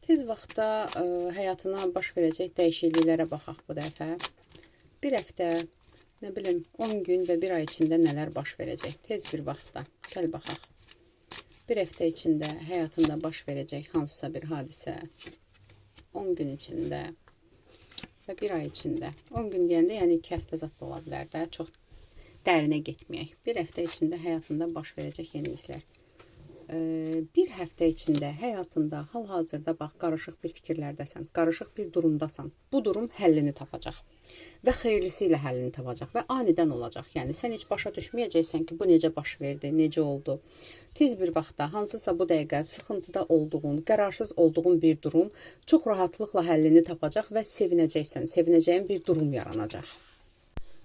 Tez vaxtda həyatına baş verəcək dəyişikliklərə baxaq bu dəfə. Bir həftə, nə bilim, 10 gün və 1 ay içində nələr baş verəcək? Tez bir vaxtda. Gəl baxaq. Bir həftə içində həyatında baş verəcək hansısa bir hadisə. 10 gün içində və 1 ay içində. 10 gün deyəndə, yəni 2 həftə zad da ola bilər də. Çox dərinə getməyək. Bir həftə içində həyatında baş verəcək yeniliklər. Bir həftə içində həyatında hal-hazırda bax, qarışıq bir fikirlərdəsən, qarışıq bir durumdasan. Bu durum həllini tapacaq və xeyirlisi ilə həllini tapacaq və anidən olacaq. Yəni sən heç başa düşməyəcəksən ki, bu necə baş verdi, necə oldu. Tez bir vaxtda hansısa bu dəqiqə sıxıntıda olduğun, qərarsız olduğun bir durum çox rahatlıqla həllini tapacaq və sevinəcəksən, sevinəcəyin bir durum yaranacaq.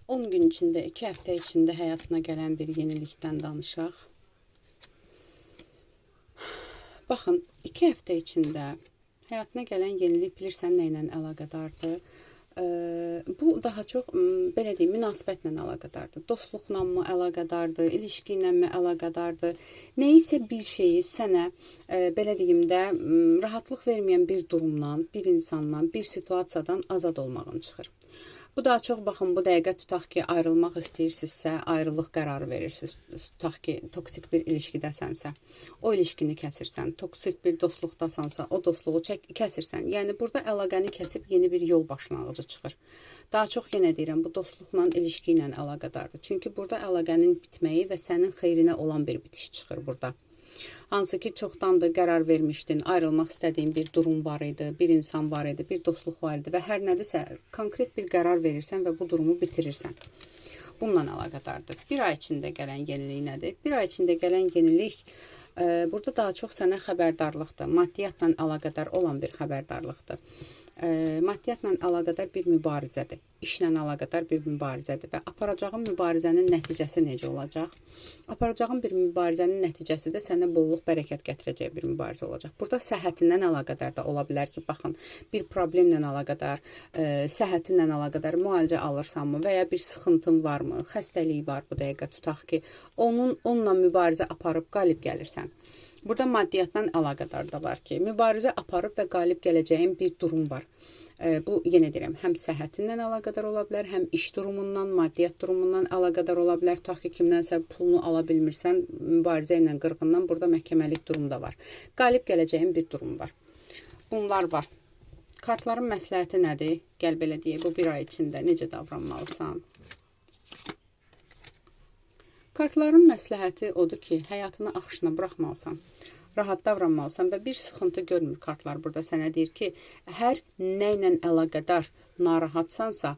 10 gün içində, 2 həftə içində həyatına gələn bir yenilikdən danışaq. Baxın, 2 həftə içində həyatına gələn yenilik bilirsən nə ilə əlaqədardır? Bu daha çox, belə deyim, münasibətlə əlaqədardır. Dostluqla mı əlaqədardır, ilişki ilə mi əlaqədardır? Neysə bir şeyi sənə, belə deyim də, rahatlıq verməyən bir durumdan, bir insandan, bir situasiyadan azad olmağın çıxır. Bu daha çox, baxın, bu dəqiqə tutaq ki, ayrılmaq istəyirsinizsə, ayrılıq qərarı verirsiniz. Tutaq ki, toksik bir ilişkidəsənsə, o ilişkini kəsirsən. Toksik bir dostluqdasansa, o dostluğu kəsirsən. Yəni, burada əlaqəni kəsib yeni bir yol başlanğıcı çıxır. Daha çox, yenə deyirəm, bu dostluqla, ilişki ilə əlaqədardır. Çünki burada əlaqənin bitməyi və sənin xeyrinə olan bir bitiş çıxır burada. Hansı ki, çoxdandır qərar vermişdin, ayrılmaq istədiyin bir durum var idi, bir insan var idi, bir dostluq var idi və hər nədirsə konkret bir qərar verirsən və bu durumu bitirirsən. Bununla əlaqədardır. Bir ay içində gələn yenilik nədir? Bir ay içində gələn yenilik burada daha çox sənə xəbərdarlıqdır, maddiyatla əlaqədar olan bir xəbərdarlıqdır. Maddiyatla əlaqədar bir mübarizədir, işlə əlaqədar bir mübarizədir və aparacağın mübarizənin nəticəsi necə olacaq? Aparacağın bir mübarizənin nəticəsi də sənə bolluq, bərəkət gətirəcək bir mübarizə olacaq. Burada səhhətindən əlaqədar da ola bilər ki, baxın, bir problemlə əlaqədar, səhhətinlə əlaqədar müalicə alırsanmı və ya bir sıxıntın varmı, xəstəlik var bu dəqiqə, tutaq ki, onunla mübarizə aparıb qalib gəlirsən. Burada maddiyatla əlaqədar da var ki, mübarizə aparıb və qalib gələcəyin bir durum var. Bu, yenə deyirəm, həm səhhətindən əlaqədar ola bilər, həm iş durumundan, maddiyyat durumundan əlaqədar ola bilər. Tutaq ki, kimdənsə pulunu ala bilmirsən, mübarizə ilə qırğından, burada məhkəməlik durum da var. Qalib gələcəyin bir durum var. Bunlar var. Kartların məsləhəti nədir? Gəl belə deyək, bu bir ay içində necə davranmalısan? Kartların məsləhəti odur ki, həyatını axışına buraxmalısan, rahat davranmalısan və bir sıxıntı görmür kartlar burada sənə deyir ki, hər nə ilə əlaqədar narahatsansa,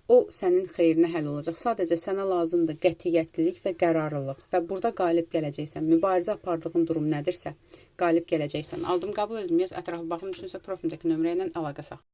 o sənin xeyrinə həll olacaq. Sadəcə sənə lazımdır qətiyyətlilik və qərarlılıq və burada qalib gələcəksən. Mübarizə apardığın durum nədirsə, qalib gələcəksən. Aldım, qəbul edim, yaz, ətrafı baxım üçünsə profilimdəki nömrə ilə əlaqə saxla.